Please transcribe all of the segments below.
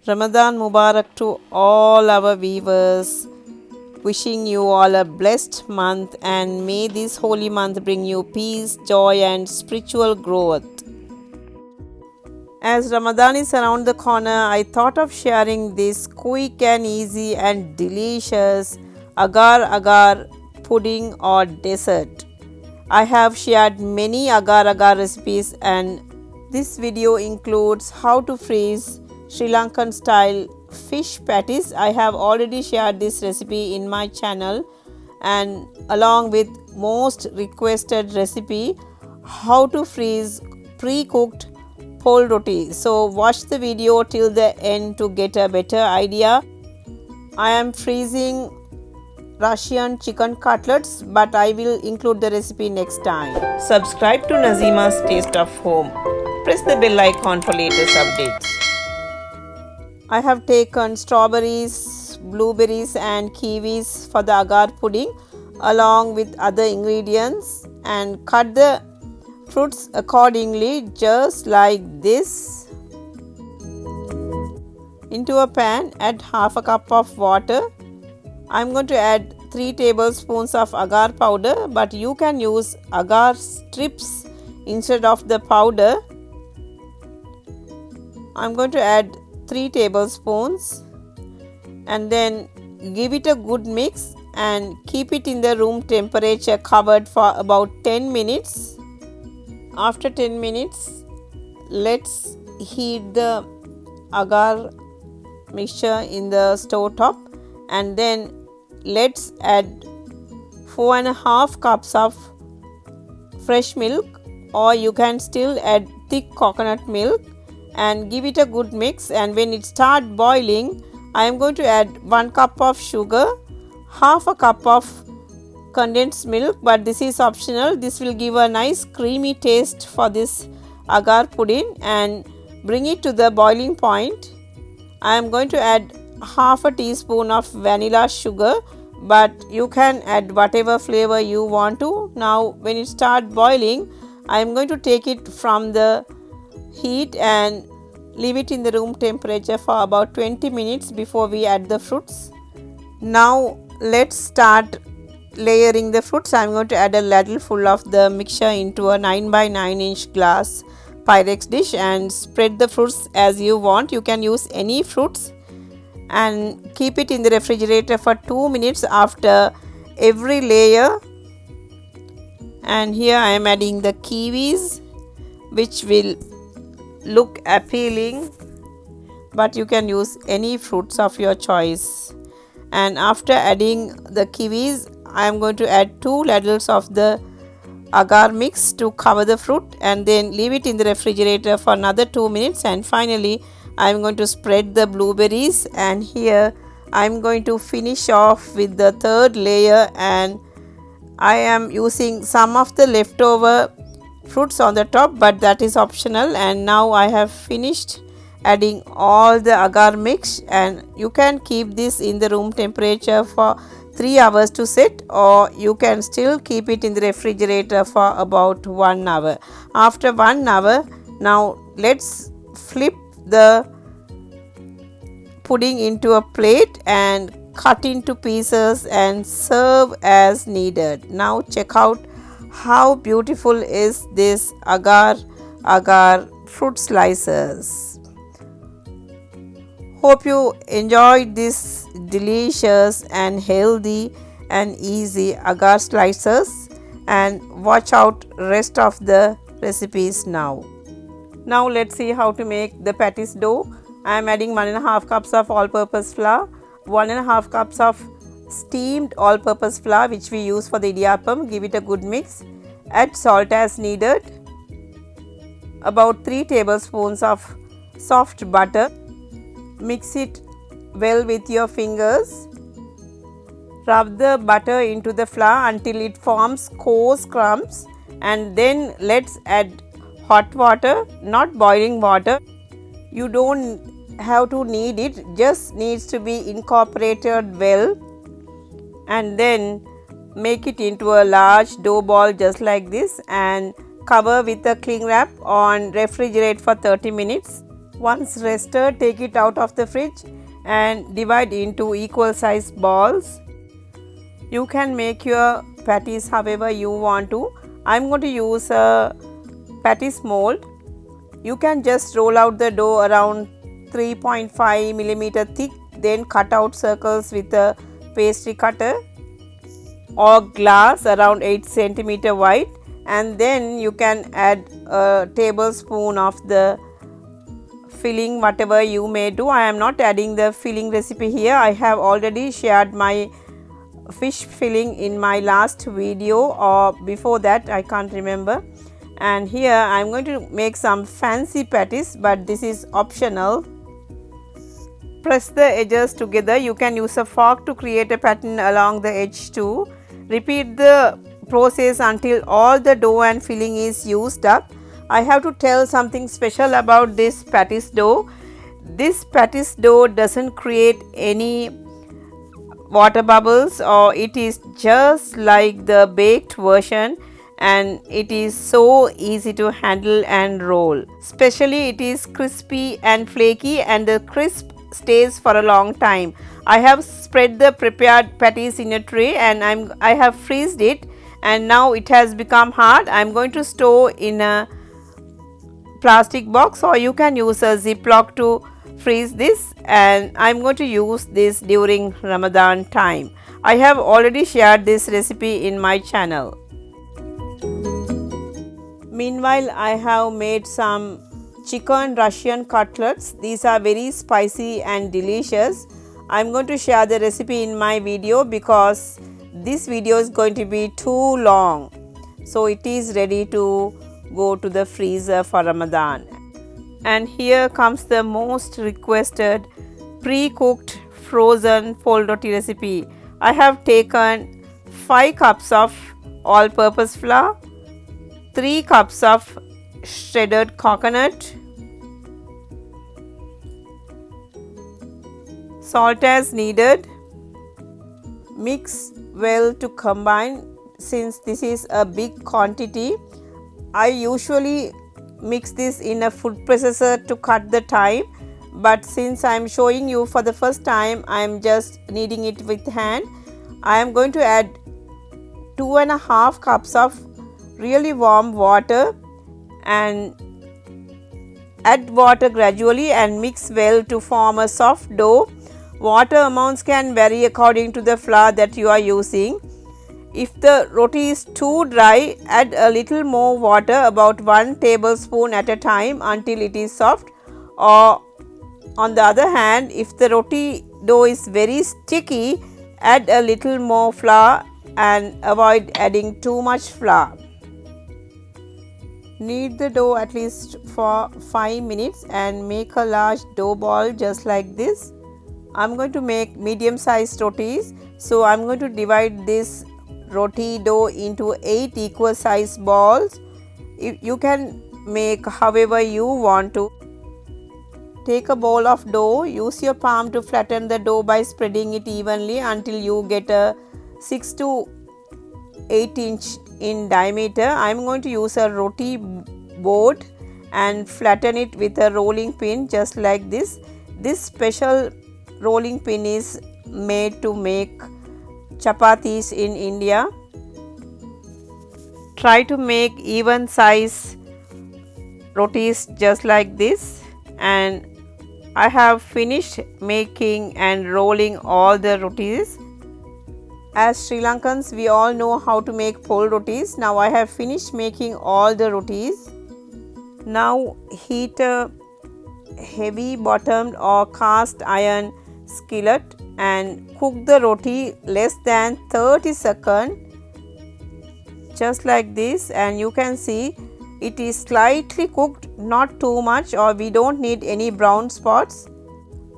Ramadan Mubarak to all our viewers. Wishing you all a blessed month, and may this holy month bring you peace, joy, and spiritual growth. As Ramadan is around the corner, I thought of sharing this quick and easy and delicious agar pudding or dessert. I have shared many agar recipes, and this video includes how to freeze Sri Lankan style fish patties. I have already shared this recipe in my channel, and along with most requested recipe, how to freeze pre-cooked pol roti. So watch the video till the end to get a better idea. I am freezing Russian chicken cutlets, but I will include the recipe next time. Subscribe to Nazima's Taste of Home. Press the bell icon for latest updates. I have taken strawberries, blueberries and kiwis for the agar pudding along with other ingredients, and cut the fruits accordingly, just like this. Into a pan, add half a cup of water. I am going to add 3 tablespoons of agar powder, but you can use agar strips instead of the powder. I am going to add 3 tablespoons and then give it a good mix and keep it in the room temperature covered for about 10 minutes. After 10 minutes, let's heat the agar mixture in the stove top, and then let's add 4.5 cups of fresh milk, or you can still add thick coconut milk, and give it a good mix. And when it starts boiling, I am going to add 1 cup of sugar, half a cup of condensed milk, but this is optional. This will give a nice creamy taste for this agar pudding, and bring it to the boiling point. I am going to add half a teaspoon of vanilla sugar, but you can add whatever flavor you want to. Now when it starts boiling, I am going to take it from the heat and leave it in the room temperature for about 20 minutes before we add the fruits. Now let's start layering the fruits. I am going to add a ladle full of the mixture into a 9 by 9 inch glass Pyrex dish and spread the fruits as you want. You can use any fruits and keep it in the refrigerator for 2 minutes after every layer. And here I am adding the kiwis, which will look appealing, but you can use any fruits of your choice. And after adding the kiwis, I am going to add 2 ladles of the agar mix to cover the fruit, and then leave it in the refrigerator for another 2 minutes. And finally I am going to spread the blueberries, and here I am going to finish off with the 3rd layer, and I am using some of the leftover fruits on the top, but that is optional. And now I have finished adding all the agar mix, and you can keep this in the room temperature for 3 hours to set, or you can still keep it in the refrigerator for about 1 hour. After 1 hour, now let's flip the pudding into a plate and cut into pieces and serve as needed. Now check out how beautiful is this agar fruit slices. Hope you enjoyed this delicious and healthy and easy agar slices, and watch out rest of the recipes now. Now let's see how to make the patties dough. I am adding 1.5 cups of all-purpose flour, 1.5 cups of steamed all-purpose flour which we use for the idiyappam. Give it a good mix. Add salt as needed. About 3 tablespoons of soft butter. Mix it well with your fingers. Rub the butter into the flour until it forms coarse crumbs, and then let's add hot water, not boiling water. You don't have to knead it, just needs to be incorporated well, and then make it into a large dough ball just like this, and cover with a cling wrap on refrigerate for 30 minutes. Once rested, take it out of the fridge and divide into equal size balls. You can make your patties however you want to. I'm going to use a patties mold. You can just roll out the dough around 3.5 millimeter thick, then cut out circles with a pastry cutter or glass around 8 centimeter wide, and then you can add a tablespoon of the filling whatever you may do. I am not adding the filling recipe here. I have already shared my fish filling in my last video or before that, I can't remember. And here I am going to make some fancy patties, but this is optional. Press the edges together. You can use a fork to create a pattern along the edge too. Repeat the process until all the dough and filling is used up. I have to tell something special about this patties dough. This patties dough doesn't create any water bubbles, or it is just like the baked version, and it is so easy to handle and roll. Especially it is crispy and flaky, and the crisp stays for a long time. I have spread the prepared patties in a tray and I have freezed it, and now it has become hard. I am going to store in a plastic box, or you can use a ziplock to freeze this, and I am going to use this during Ramadan time. I have already shared this recipe in my channel. Meanwhile, I have made some chicken Russian cutlets. These are very spicy and delicious. I am going to share the recipe in my video because this video is going to be too long. So it is ready to go to the freezer for Ramadan. And here comes the most requested pre-cooked frozen fold roti recipe. I have taken 5 cups of all-purpose flour, 3 cups of shredded coconut, salt as needed. Mix well to combine. Since this is a big quantity, I usually mix this in a food processor to cut the time, but since I am showing you for the first time, I am just kneading it with hand. I am going to add 2.5 cups of really warm water and add water gradually and mix well to form a soft dough. Water amounts can vary according to the flour that you are using. If the roti is too dry, add a little more water, about 1 tablespoon at a time, until it is soft. Or on the other hand, if the roti dough is very sticky, add a little more flour and avoid adding too much flour. Knead the dough at least for 5 minutes and make a large dough ball just like this. I am going to make medium sized rotis, so I am going to divide this roti dough into 8 equal size balls. You can make however you want to. Take a bowl of dough. Use your palm to flatten the dough by spreading it evenly until you get a 6 to 8 inch in diameter. I am going to use a roti board and flatten it with a rolling pin just like this. This special rolling pin is made to make chapatis in India. Try to make even size rotis just like this, and I have finished making and rolling all the rotis. As Sri Lankans, we all know how to make pole rotis. Now I have finished making all the rotis. Now heat a heavy bottomed or cast iron skillet and cook the roti less than 30 seconds just like this, and you can see it is slightly cooked, not too much, or we don't need any brown spots.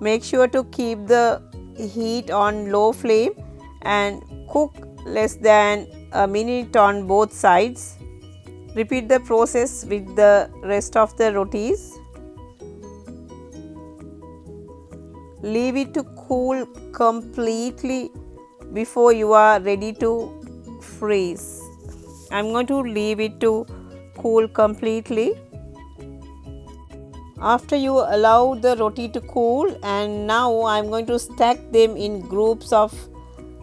Make sure to keep the heat on low flame and cook less than a minute on both sides. Repeat the process with the rest of the rotis. Leave it to cool completely before you are ready to freeze. I am going to leave it to cool completely. After you allow the roti to cool, and now I am going to stack them in groups of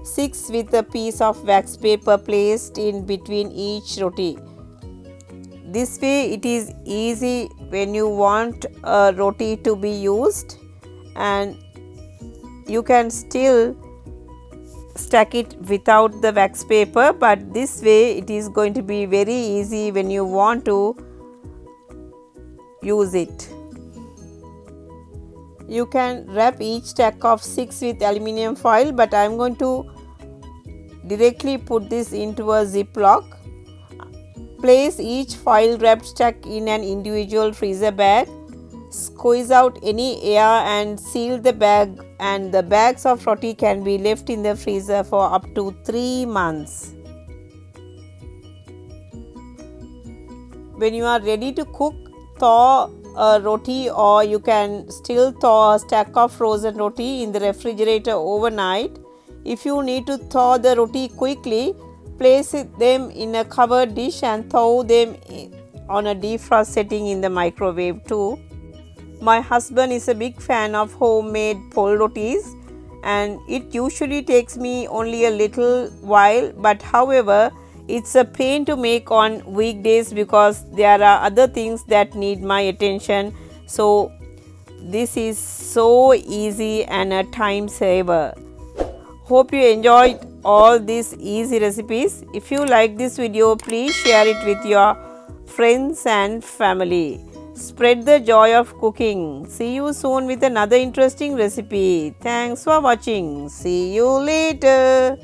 6 with a piece of wax paper placed in between each roti. This way it is easy when you want a roti to be used, and you can still stack it without the wax paper, but this way it is going to be very easy when you want to use it. You can wrap each stack of 6 with aluminium foil, but I am going to directly put this into a ziploc. Place each foil wrapped stack in an individual freezer bag. Squeeze out any air and seal the bag, and the bags of roti can be left in the freezer for up to 3 months. When you are ready to cook, thaw a roti, or you can still thaw a stack of frozen roti in the refrigerator overnight. If you need to thaw the roti quickly, place them in a covered dish and thaw them on a defrost setting in the microwave too. My husband is a big fan of homemade pol rotis, and it usually takes me only a little while, but however it's a pain to make on weekdays because there are other things that need my attention. So this is so easy and a time saver. Hope you enjoyed all these easy recipes. If you like this video, please share it with your friends and family. Spread the joy of cooking. See you soon with another interesting recipe. Thanks for watching. See you later.